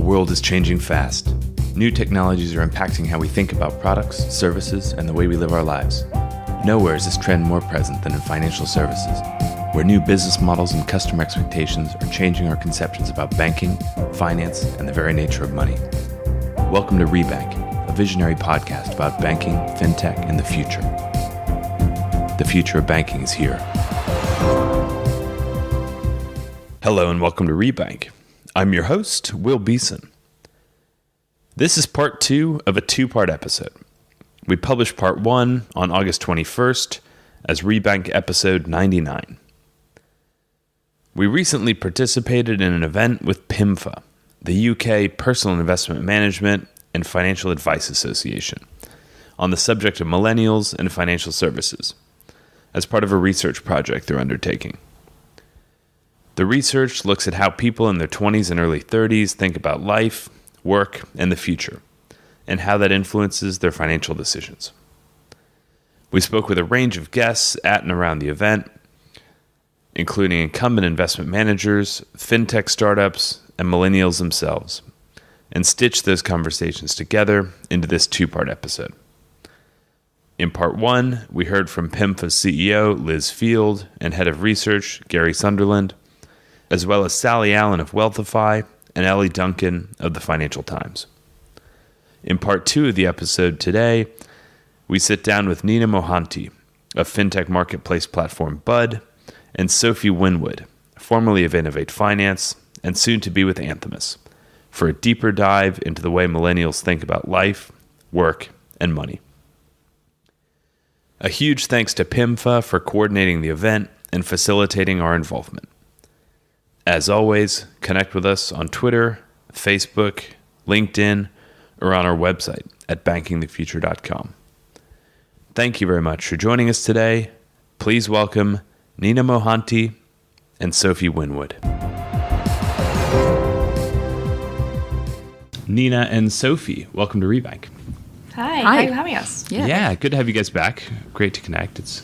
world is changing fast. New technologies are impacting how we think about products, services, and the way we live our lives. Nowhere is this trend more present than in financial services, where new business models and customer expectations are changing our conceptions about banking, finance, and the very nature of money. Welcome to Rebank, a visionary podcast about banking, Fintech, and the future. The future of banking is here. Hello and welcome to Rebank. I'm your host, Will Beeson. This is part 2 of a 2-part episode. We published part 1 on August 21st as Rebank episode 99. We recently participated in an event with PIMFA, the UK Personal Investment Management and Financial Advice Association, on the subject of Millennials and Financial Services, as part of a research project they're undertaking. The research looks at how people in their 20s and early 30s think about life, work, and the future, and how that influences their financial decisions. We spoke with a range of guests at and around the event, including incumbent investment managers, fintech startups, and millennials themselves, and stitched those conversations together into this 2-part episode. In part 1, we heard from PIMFA's CEO, Liz Field, and head of research, Gary Sunderland, as well as Sally Allan of Wealthify and Ellie Duncan of the Financial Times. In part 2 of the episode today, we sit down with Nina Mohanty of fintech marketplace platform Bud, and Sophie Winwood, formerly of Innovate Finance and soon to be with Anthemis, for a deeper dive into the way millennials think about life, work, and money. A huge thanks to PIMFA for coordinating the event and facilitating our involvement. As always, connect with us on Twitter, Facebook, LinkedIn, or on our website at bankingthefuture.com. Thank you very much for joining us today. Please welcome Nina Mohanty and Sophie Winwood. Nina and Sophie, welcome to Rebank. Hi. Hi. Thanks for having us. Yeah, good to have you guys back. Great to connect. It's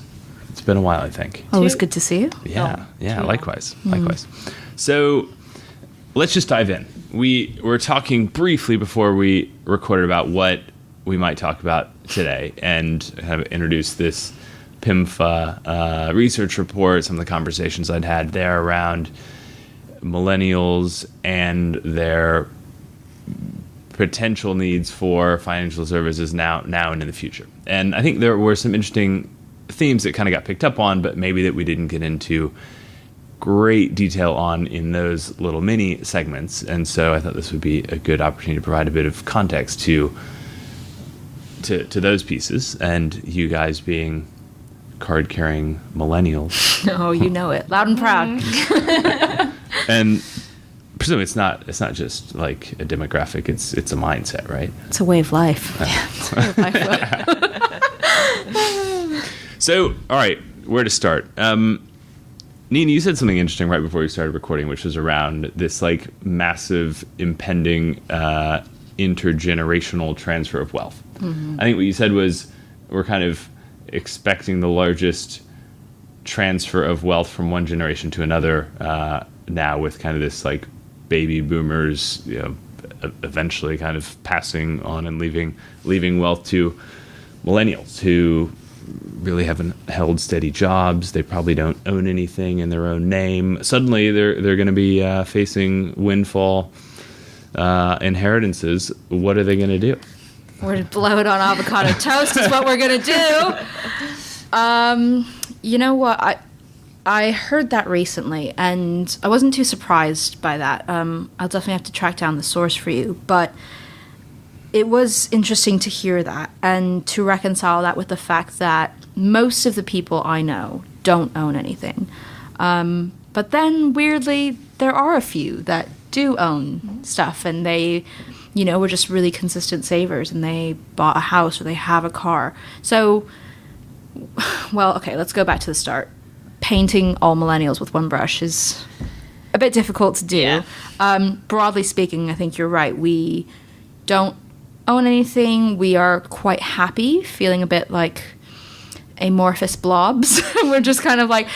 been a while, I think. Always good to see you. Yeah, likewise. So let's just dive in. We were talking briefly before we recorded about what we might talk about today and have introduced this PIMFA research report, some of the conversations I'd had there around millennials and their potential needs for financial services now and in the future. And I think there were some interesting themes that kind of got picked up on, but maybe that we didn't get into great detail on in those little mini segments. And so I thought this would be a good opportunity to provide a bit of context to those pieces, and you guys being card-carrying millennials. Oh, you know it. Loud and proud. And presumably it's not just like a demographic, it's a mindset, right? It's a way of life. It's a way of life. So, all right, where to start? Nina, you said something interesting right before we started recording, which was around this like massive impending intergenerational transfer of wealth. Mm-hmm. I think what you said was we're kind of expecting the largest transfer of wealth from one generation to another now, with kind of this like baby boomers, eventually kind of passing on and leaving wealth to millennials who really haven't held steady jobs. They probably don't own anything in their own name. Suddenly they're going to be facing windfall inheritances. What are they going to do? We're going to blow it on avocado toast is what we're going to do. You know what? I heard that recently, and I wasn't too surprised by that. I'll definitely have to track down the source for you, but it was interesting to hear that and to reconcile that with the fact that most of the people I know don't own anything. But then, weirdly, there are a few that do own stuff, and they, were just really consistent savers, and they bought a house or they have a car. So, well, okay, let's go back to the start. Painting all millennials with one brush is a bit difficult to do. Yeah. Broadly speaking, I think you're right. We don't own anything. We are quite happy, feeling a bit like amorphous blobs. We're just kind of like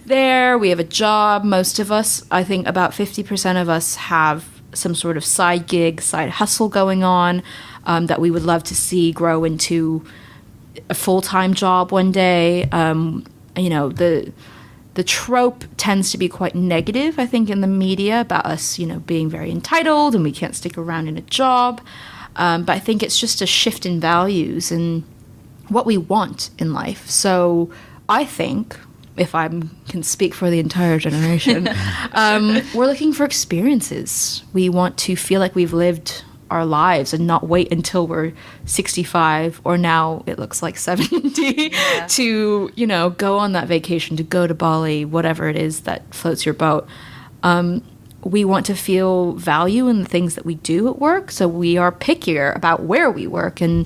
there. We have a job. Most of us, I think about 50% of us have some sort of side gig, side hustle going on that we would love to see grow into a full-time job one day. The trope tends to be quite negative, I think, in the media about us, being very entitled and we can't stick around in a job. But I think it's just a shift in values and what we want in life. So I think, if I can speak for the entire generation, we're looking for experiences. We want to feel like we've lived our lives and not wait until we're 65 or now it looks like 70 to go on that vacation, to go to Bali, whatever it is that floats your boat. We want to feel value in the things that we do at work, so we are pickier about where we work and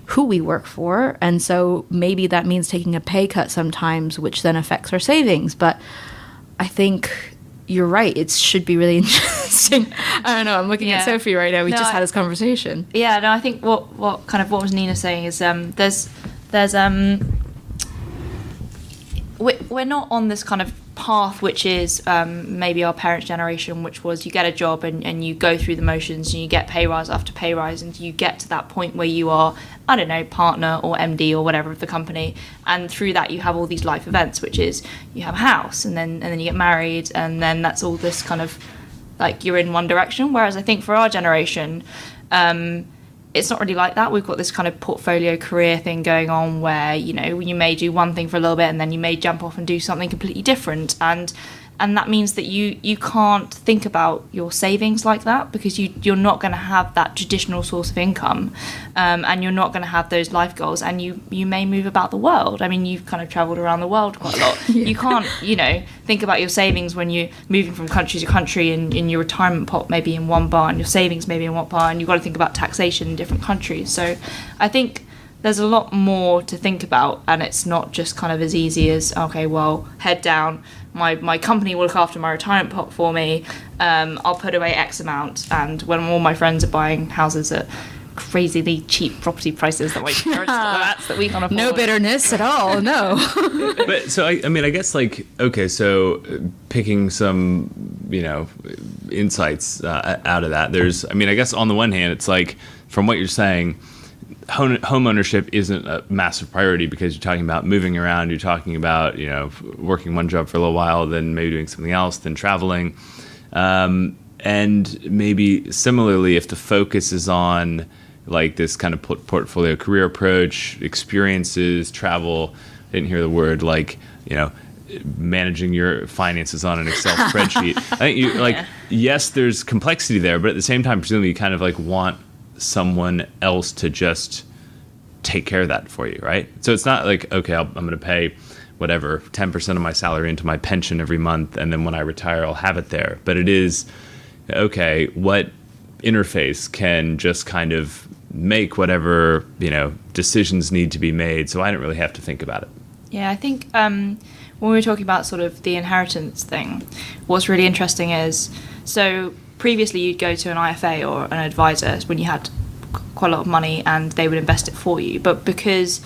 who we work for, and so maybe that means taking a pay cut sometimes, which then affects our savings. But I think you're right. It should be really interesting. I don't know. I'm looking at Sophie right now. We just had this conversation. Yeah. No, I think what was Nina saying is we're not on this kind of path which is maybe our parents' generation, which was you get a job and you go through the motions and you get pay rise after pay rise and you get to that point where you are, I don't know, partner or MD or whatever of the company, and through that you have all these life events, which is you have a house and then you get married and then that's all this kind of like you're in one direction. Whereas I think for our generation, it's not really like that. We've got this kind of portfolio career thing going on where, you may do one thing for a little bit and then you may jump off and do something completely different. And that means that you can't think about your savings like that because you're not going to have that traditional source of income, and you're not going to have those life goals, and you may move about the world. I mean, you've kind of travelled around the world quite a lot. You can't, think about your savings when you're moving from country to country and in your retirement pot maybe in one bar and your savings maybe in one bar, and you've got to think about taxation in different countries. So I think there's a lot more to think about, and it's not just kind of as easy as, okay, well, head down, my company will look after my retirement pot for me, I'll put away X amount, and when all my friends are buying houses at crazily cheap property prices that my parents that we can't afford. No bitterness at all, no. But so I guess okay, so picking some insights out of that, there's I guess on the one hand it's like from what you're saying, home ownership isn't a massive priority because you're talking about moving around, you're talking about working one job for a little while, then maybe doing something else, then traveling, and maybe similarly if the focus is on like this kind of portfolio career approach, experiences, travel, I didn't hear the word managing your finances on an Excel spreadsheet. I think you yes, there's complexity there, but at the same time presumably you kind of want someone else to just take care of that for you, right? So it's not like, okay, I'm going to pay whatever 10% of my salary into my pension every month, and then when I retire I'll have it there. But it is, okay, what interface can just kind of make whatever decisions need to be made, so I don't really have to think about it. Yeah, I think when we were talking about sort of the inheritance thing, what's really interesting is, so previously you'd go to an IFA or an advisor when you had quite a lot of money and they would invest it for you. But because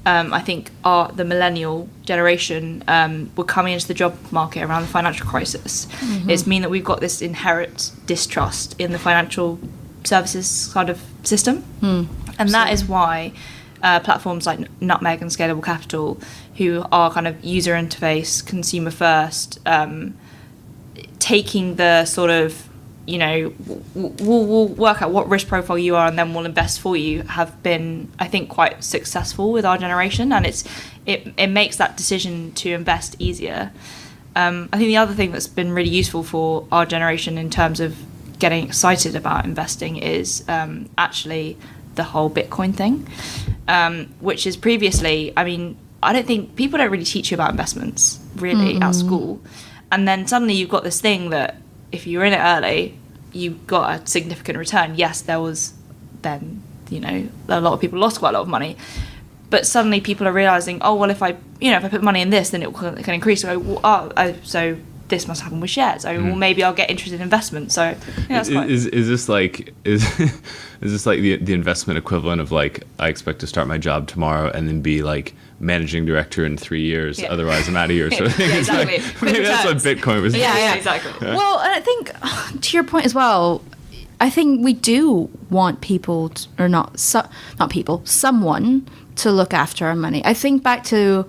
I think the millennial generation were coming into the job market around the financial crisis, it's mean that we've got this inherent distrust in the financial services kind of system. And that is why platforms like Nutmeg and Scalable Capital, who are kind of user interface, consumer first, taking the sort of we'll work out what risk profile you are and then we'll invest for you, have been, I think, quite successful with our generation, and it makes that decision to invest easier. I think the other thing that's been really useful for our generation in terms of getting excited about investing is actually the whole Bitcoin thing, which is previously, I don't think people don't really teach you about investments really at school, and then suddenly you've got this thing that if you were in it early, you got a significant return. Yes, there was then, a lot of people lost quite a lot of money. But suddenly people are realising, oh, well, if I put money in this, then it can increase. So, so this must happen with shares. Well, maybe I'll get interested in investment. So that's quite... Is this like the investment equivalent of I expect to start my job tomorrow and then be managing director in 3 years, otherwise I'm out of here. So exactly. Maybe that's what Bitcoin was. Yeah, exactly. Well, and I think to your point as well, I think we do want people someone to look after our money. I think back to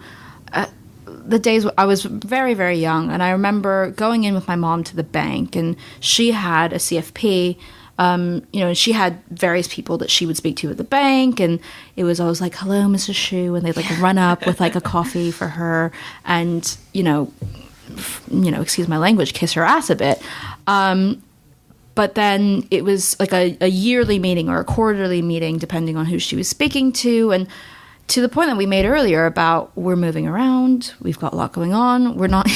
the days I was very, very young, and I remember going in with my mom to the bank, and she had a CFP. She had various people that she would speak to at the bank, and it was always like, "Hello, Mrs. Shu," and they'd like run up with like a coffee for her, and excuse my language, kiss her ass a bit. But then it was like a yearly meeting or a quarterly meeting, depending on who she was speaking to, and to the point that we made earlier about we're moving around, we've got a lot going on, we're not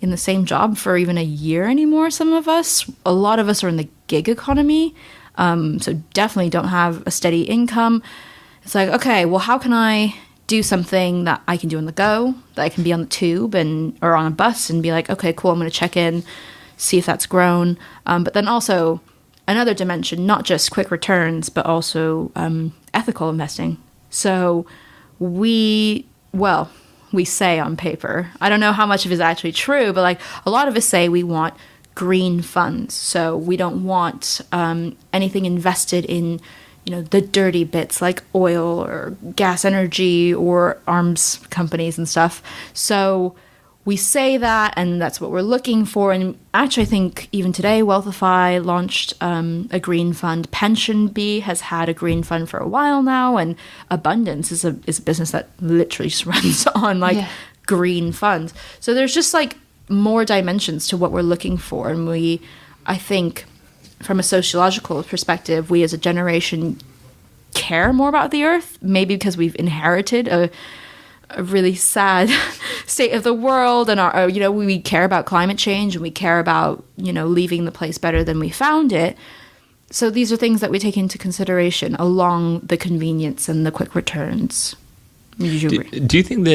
in the same job for even a year anymore, some of us. A lot of us are in the gig economy, so definitely don't have a steady income. It's like, okay, well, how can I do something that I can do on the go, that I can be on the tube or on a bus and be like, okay, cool, I'm going to check in, see if that's grown. But then also another dimension, not just quick returns, but also ethical investing. So we say on paper, I don't know how much of it is actually true, but like a lot of us say we want green funds. So we don't want anything invested in, the dirty bits like oil or gas energy or arms companies and stuff. So we say that, and that's what we're looking for. And actually, I think even today, Wealthify launched a green fund. Pension Bee has had a green fund for a while now, and Abundance is a business that literally just runs on green funds. So there's just like more dimensions to what we're looking for, and I think, from a sociological perspective, we as a generation care more about the earth, maybe because we've inherited a really sad state of the world, and we care about climate change, and we care about leaving the place better than we found it. So these are things that we take into consideration along the convenience and the quick returns. Do you think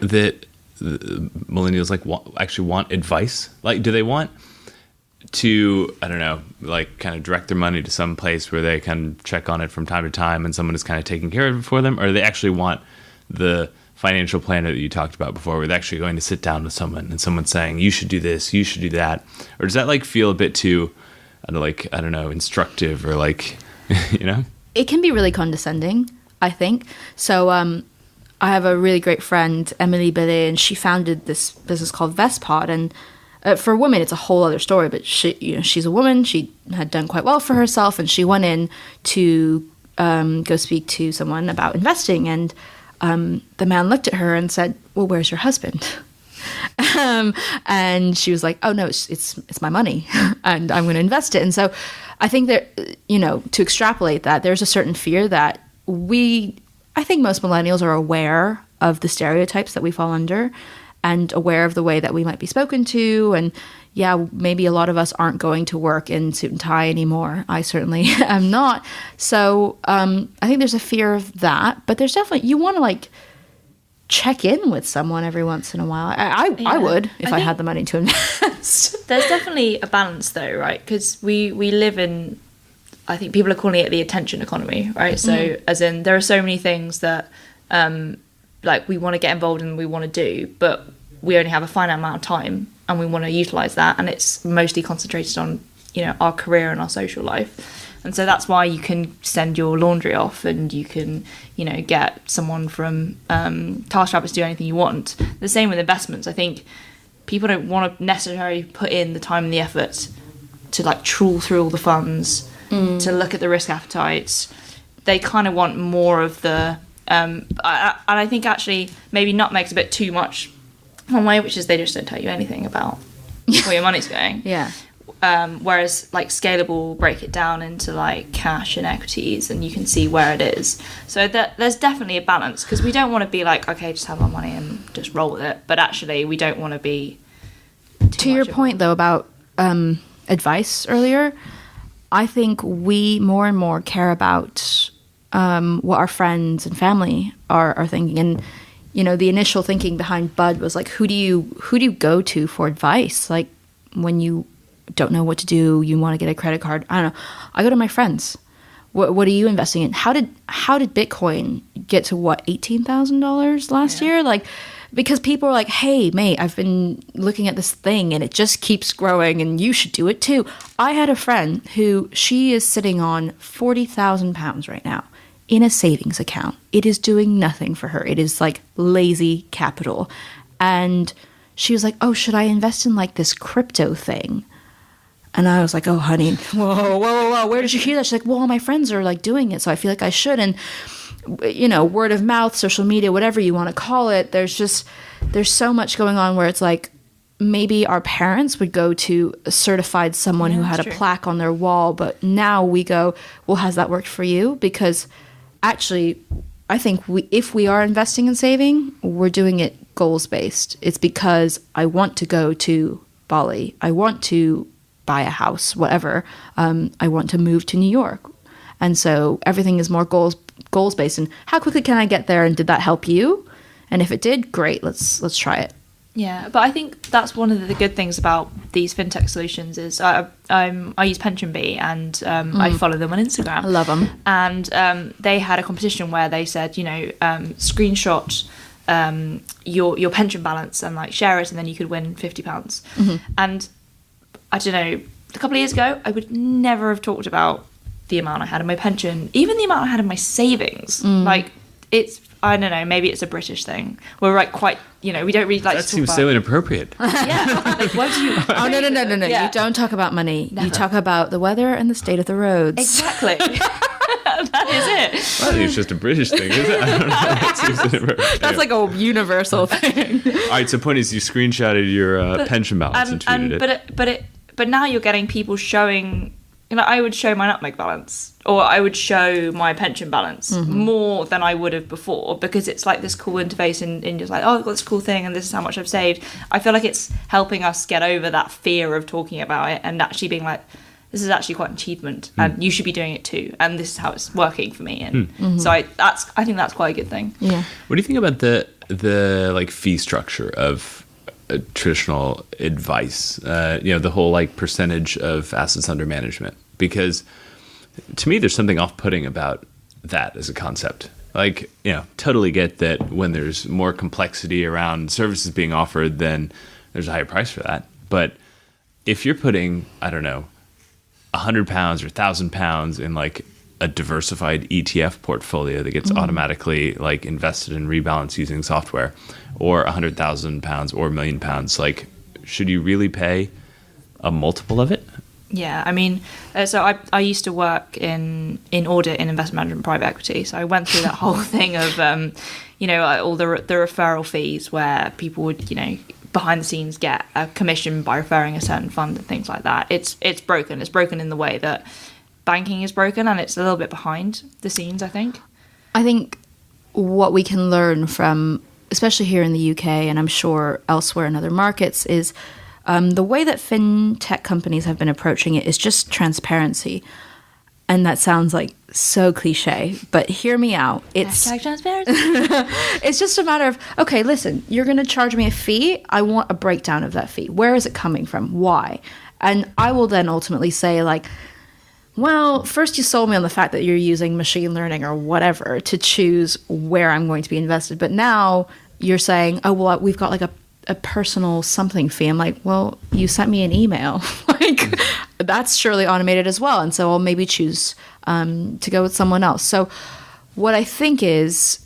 that millennials actually want advice? Like, do they want to, I don't know, like kind of direct their money to some place where they can check on it from time to time and someone is kind of taking care of it for them? Or do they actually want the financial planner that you talked about before, where they're actually going to sit down with someone and someone's saying, you should do this, you should do that? Or does that like feel a bit too, instructive or like, It can be really condescending, I think. So I have a really great friend, Emily Bellet, and she founded this business called Vestpod. And for women, it's a whole other story, but she's a woman. She had done quite well for herself, and she went in to go speak to someone about investing, and the man looked at her and said, well, where's your husband? And she was like, oh no, it's my money and I'm going to invest it. And so I think that, to extrapolate that, there's a certain fear that I think most millennials are aware of the stereotypes that we fall under and aware of the way that we might be spoken to. And yeah, maybe a lot of us aren't going to work in suit and tie anymore. I certainly am not. So I think there's a fear of that, but there's definitely, you want to like check in with someone every once in a while. I would if I had the money to invest. There's definitely a balance though, right? Because we live in, I think people are calling it the attention economy, right? So as in there are so many things that like we want to get involved in, we want to do, but we only have a finite amount of time and we want to utilize that, and it's mostly concentrated on our career and our social life. And so that's why you can send your laundry off, and you can get someone from TaskRabbit to do anything you want. The same with investments. I think people don't want to necessarily put in the time and the effort to like trawl through all the funds, to look at the risk appetites. They kind of want more of the and I think actually maybe nutmeg's a bit too much one way, which is they just don't tell you anything about where your money's going. Yeah. Whereas like Scalable break it down into like cash and equities, and you can see where it is. So there's definitely a balance, because we don't want to be like, okay, just have my money and just roll with it. But actually we don't want to be to your point though about advice earlier. I think we more and more care about what our friends and family are thinking. And the initial thinking behind Bud was like, who do you go to for advice? Like when you don't know what to do, you want to get a credit card. I don't know. I go to my friends. What are you investing in? How did Bitcoin get to $18,000 last year? Like because people are like, hey, mate, I've been looking at this thing and it just keeps growing and you should do it too. I had a friend who she is sitting on £40,000 right now in a savings account. It is doing nothing for her. It is like lazy capital. And she was like, oh, should I invest in like this crypto thing? And I was like, oh, honey, whoa. Where did you hear that? She's like, well, all my friends are like doing it, so I feel like I should. And, you know, word of mouth, social media, whatever you want to call it, there's so much going on where it's like maybe our parents would go to a certified someone who had a plaque on their wall. But now we go, well, has that worked for you? Because actually, I think if we are investing and saving, we're doing it goals-based. It's because I want to go to Bali. I want to buy a house, whatever. I want to move to New York. And so everything is more goals-based. And how quickly can I get there? And did that help you? And if it did, great. Let's try it. Yeah, but I think that's one of the good things about these fintech solutions is I use PensionBee and I follow them on Instagram. I love them. And they had a competition where they said, you know, screenshot your pension balance and like share it, and then you could win £50. And I don't know, a couple of years ago, I would never have talked about the amount I had in my pension, even the amount I had in my savings. Like, it's, I don't know, maybe it's a British thing. We're like quite, you know, we don't really like That to talk seems about... so inappropriate. Yeah. Like, why do you... Oh, no. Yeah. You don't talk about money. Never. You talk about the weather and the state of the roads. Exactly. That is it. I think it's just a British thing, is it? I don't know. That seems inappropriate. That's like a universal thing. All right, so the point is you screenshotted your pension balance and tweeted it. But now you're getting people showing, you know, I would show my nutmeg balance or I would show my pension balance more than I would have before, because it's like this cool interface and just like, oh, I've got this cool thing and this is how much I've saved. I feel like it's helping us get over that fear of talking about it and actually being like, this is actually quite an achievement and you should be doing it too. And this is how it's working for me. And so I think that's quite a good thing. Yeah. What do you think about the like fee structure of traditional advice, you know, the whole like percentage of assets under management? Because to me, there's something off-putting about that as a concept. Like, you know, totally get that when there's more complexity around services being offered, then there's a higher price for that. But if you're putting, I don't know, £100 or £1,000 in like a diversified ETF portfolio that gets automatically like invested and rebalanced using software, or £100,000 or £1 million, like, should you really pay a multiple of it? Yeah, I mean, so I used to work in audit in investment management, private equity. So I went through that whole thing of, you know, all the referral fees where people would, you know, behind the scenes get a commission by referring a certain fund and things like that. It's broken. It's broken in the way that banking is broken, and it's a little bit behind the scenes, I think. I think what we can learn from, especially here in the UK, and I'm sure elsewhere in other markets, is the way that fintech companies have been approaching it is just transparency. And that sounds like so cliche, but hear me out. It's Transparency. it's just a matter of, okay, listen, you're going to charge me a fee. I want a breakdown of that fee. Where is it coming from? Why? And I will then ultimately say, like, well, first you sold me on the fact that you're using machine learning or whatever to choose where I'm going to be invested. But now you're saying, oh, well, we've got like a personal something fee. I'm like, well, you sent me an email. Like, that's surely automated as well. And so I'll maybe choose to go with someone else. So what I think is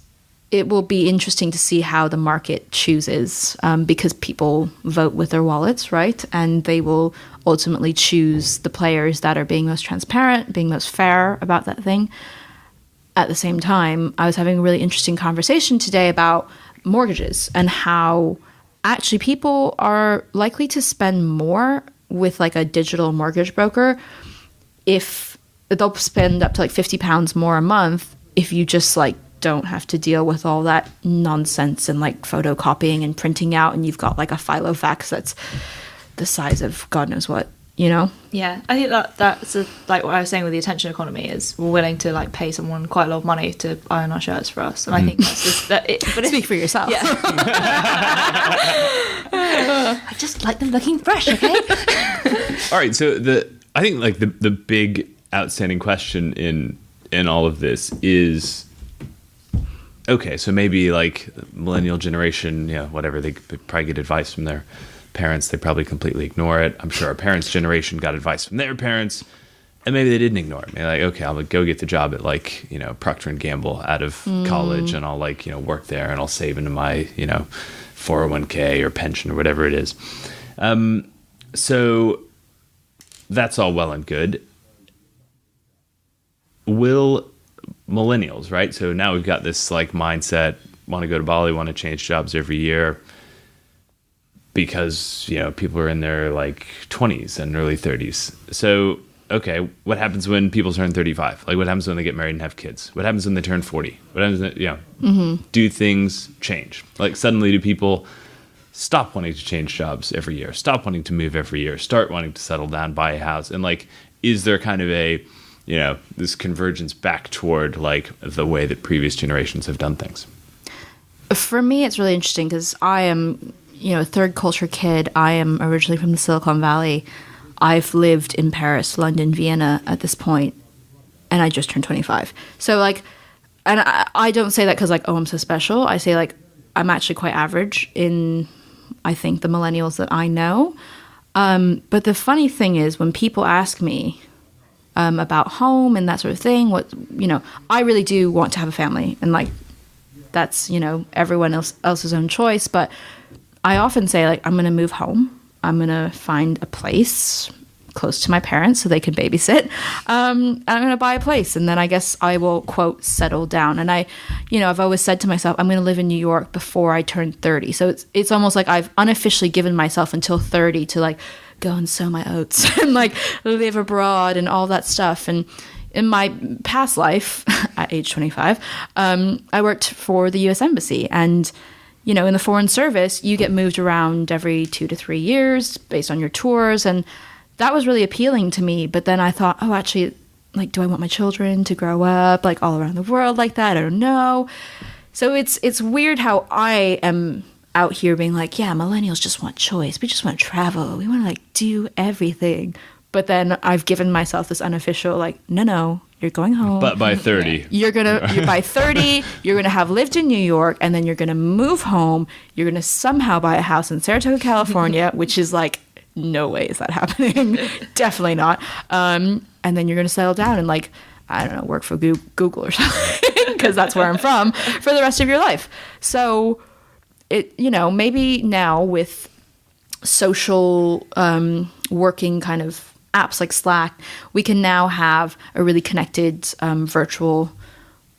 it will be interesting to see how the market chooses, because people vote with their wallets, right? And they will ultimately choose the players that are being most transparent, being most fair about that thing. At the same time, I was having a really interesting conversation today about mortgages and how actually people are likely to spend more with like a digital mortgage broker if they'll spend up to like £50 more a month if you just like don't have to deal with all that nonsense and like photocopying and printing out, and you've got like a Filofax that's the size of God knows what, you know? Yeah, I think that's like what I was saying with the attention economy is we're willing to like pay someone quite a lot of money to iron our shirts for us, and I think that's just but Speak for yourself. Yeah. I just like them looking fresh, okay? All right, so I think like the big outstanding question in all of this is, okay, so maybe like millennial generation, whatever, they probably get advice from their parents. They probably completely ignore it. I'm sure our parents' generation got advice from their parents, and maybe they didn't ignore it. Maybe like, okay, I'll go get the job at like, Procter and Gamble out of college, and I'll like, work there, and I'll save into my, 401k or pension or whatever it is. So that's all well and good. Will millennials, right? So now we've got this like mindset, want to go to Bali, want to change jobs every year because, people are in their like 20s and early 30s. So, okay, what happens when people turn 35? Like what happens when they get married and have kids? What happens when they turn 40? What happens when, do things change? Like suddenly do people stop wanting to change jobs every year, stop wanting to move every year, start wanting to settle down, buy a house? And like, is there kind of a, this convergence back toward like the way that previous generations have done things? For me, it's really interesting because I am, a third culture kid. I am originally from the Silicon Valley. I've lived in Paris, London, Vienna at this point, and I just turned 25. So like, and I don't say that because like, oh, I'm so special. I say like, I'm actually quite average in, I think, the millennials that I know. But the funny thing is when people ask me about home and that sort of thing, I really do want to have a family, and like, that's, everyone else's own choice. But I often say like, I'm going to move home. I'm going to find a place close to my parents so they can babysit. I'm going to buy a place, and then I guess I will, quote, settle down. And I've always said to myself, I'm going to live in New York before I turn 30. So it's almost like I've unofficially given myself until 30 to like go and sow my oats and like live abroad and all that stuff. And in my past life, at age 25, I worked for the U.S. Embassy, and in the foreign service, you get moved around every 2 to 3 years based on your tours. And that was really appealing to me. But then I thought, oh, actually, like, do I want my children to grow up like all around the world like that? I don't know. So it's weird how I am out here being like, yeah, millennials just want choice. We just want to travel. We want to like do everything. But then I've given myself this unofficial, like, no, you're going home. But by 30. You're by 30, you're going to have lived in New York, and then you're going to move home. You're going to somehow buy a house in Saratoga, California, which is like, no way is that happening. Definitely not. And then you're going to settle down and like, I don't know, work for Google or something, because that's where I'm from, for the rest of your life. So maybe now with social working kind of apps like Slack, we can now have a really connected virtual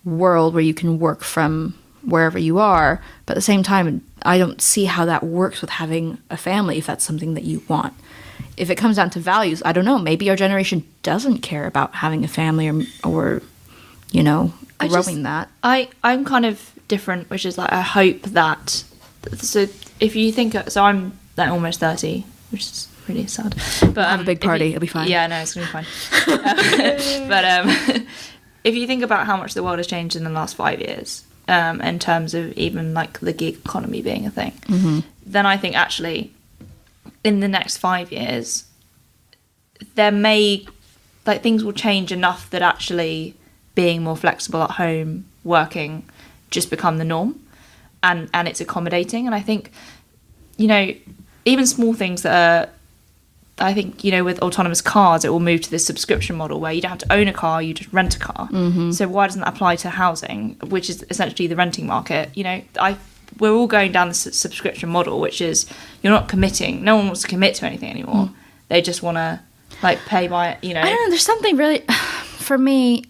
world where you can work from wherever you are. But at the same time, I don't see how that works with having a family if that's something that you want. If it comes down to values, I don't know. Maybe our generation doesn't care about having a family or growing that. I'm kind of different, which is like I hope that. So if you think, so I'm like almost 30, which is really sad. But have a big party, it'll be fine. Yeah, no, it's gonna be fine. But if you think about how much the world has changed in the last 5 years, in terms of even like the gig economy being a thing, then I think actually in the next 5 years there may things will change enough that actually being more flexible at home, working, just become the norm, and it's accommodating. And I think even small things that are, I think, with autonomous cars, it will move to this subscription model where you don't have to own a car, you just rent a car. So why doesn't that apply to housing, which is essentially the renting market? We're all going down the subscription model, which is you're not committing. No one wants to commit to anything anymore. They just want to pay by, I don't know, there's something really, for me,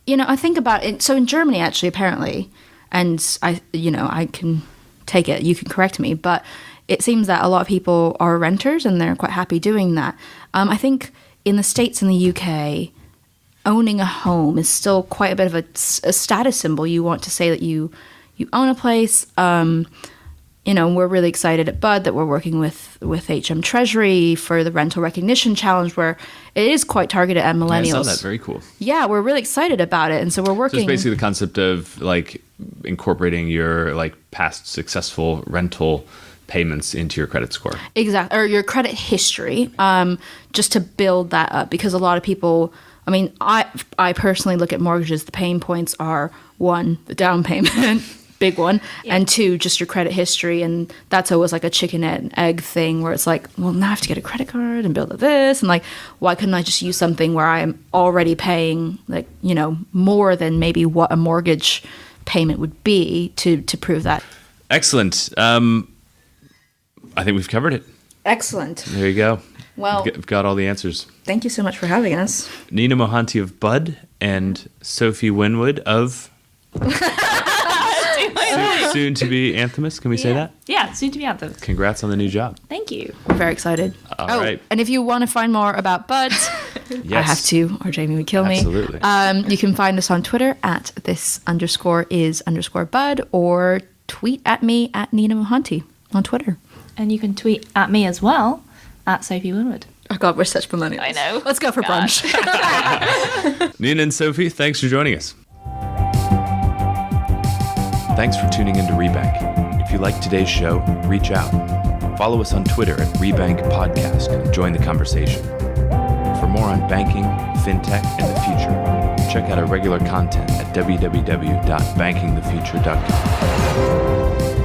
I think about it. So in Germany, actually, apparently, and I can take it, you can correct me, but it seems that a lot of people are renters and they're quite happy doing that. I think in the States and the UK, owning a home is still quite a bit of a status symbol. You want to say that you own a place. We're really excited at Bud that we're working with HM Treasury for the Rental Recognition Challenge, where it is quite targeted at millennials. Yeah, I saw that. Very cool. Yeah, we're really excited about it. And so we're working... So it's basically the concept of incorporating your past successful rental payments into your credit score. Exactly. Or your credit history, just to build that up. Because a lot of people, I personally look at mortgages, the pain points are, 1, the down payment, big one. And 2, just your credit history. And that's always like a chicken and egg thing where it's like, well, now I have to get a credit card and build this. And like, why couldn't I just use something where I'm already paying like, more than maybe what a mortgage payment would be to prove that? Excellent. I think we've covered it. Excellent. There you go. Well, we've got all the answers. Thank you so much for having us. Nina Mohanty of Bud and Sophie Winwood of soon to be Anthemis. Can we say that? Yeah, soon to be Anthemis. Congrats on the new job. Thank you. We're very excited. All right. And if you want to find more about Bud, Yes. I have to, or Jamie would kill me. Absolutely. You can find us on Twitter at @this_is_Bud, or tweet at me at Nina Mohanty on Twitter. And you can tweet at me as well, at Sophie Winwood. Oh God, we're such millennials. I know. Let's go for brunch. Nina and Sophie, thanks for joining us. Thanks for tuning into Rebank. If you like today's show, reach out. Follow us on Twitter at Rebank Podcast and join the conversation. For more on banking, fintech, and the future, check out our regular content at www.bankingthefuture.com.